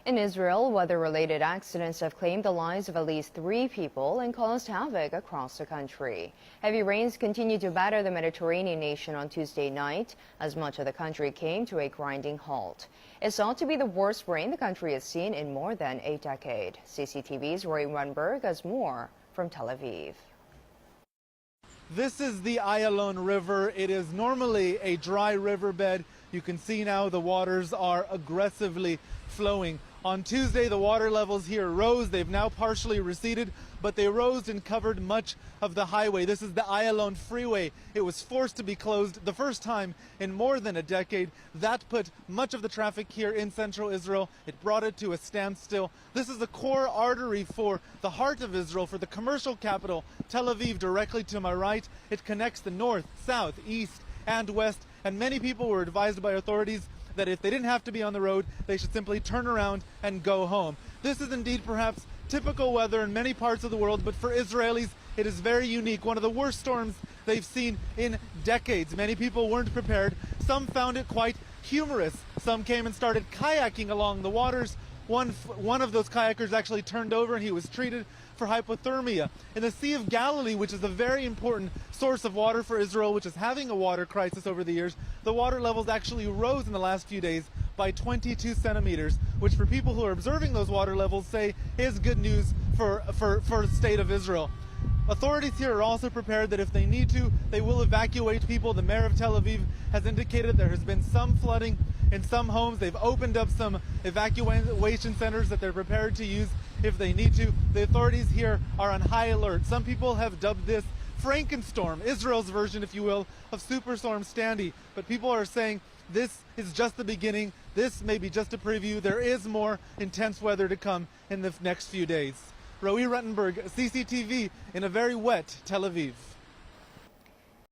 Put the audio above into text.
In Israel, weather-related accidents have claimed the lives of at least 3 people and caused havoc across the country. Heavy rains continued to batter the Mediterranean nation on Tuesday night as much of the country came to a grinding halt. It's thought to be the worst rain the country has seen in more than a decade. CCTV's Roee Ruttenberg has more from Tel Aviv. This is the Ayalon River. It is normally a dry riverbed. You can see now the waters are aggressively flowing. On Tuesday, the water levels here rose. They've now partially receded, but they rose and covered much of the highway. This is the Ayalon freeway. It was forced to be closed the first time in more than a decade. That put much of the traffic here in central Israel. It brought it to a standstill. This is the core artery for the heart of Israel, for the commercial capital, Tel Aviv, directly to my right. It connects the north, south, east, and west, and many people were advised by authorities that if they didn't have to be on the road, they should simply turn around and go home. This is indeed perhaps typical weather in many parts of the world, but for Israelis, it is very unique. One of the worst storms they've seen in decades. Many people weren't prepared. Some found it quite humorous. Some came and started kayaking along the waters. One of those kayakers actually turned over and he was treated for hypothermia. In the Sea of Galilee, which is a very important source of water for Israel, which is having a water crisis over the years, the water levels actually rose in the last few days by 22 centimeters, which for people who are observing those water levels say is good news for the state of Israel. Authorities here are also prepared that if they need to, they will evacuate people. The mayor of Tel Aviv has indicated there has been some flooding in some homes. They've opened up some evacuation centers that they're prepared to use if they need to. The authorities here are on high alert. Some people have dubbed this Frankenstorm, Israel's version, if you will, of Superstorm Sandy. But people are saying this is just the beginning. This may be just a preview. There is more intense weather to come in the next few days. Roee Ruttenberg, CCTV, in a very wet Tel Aviv.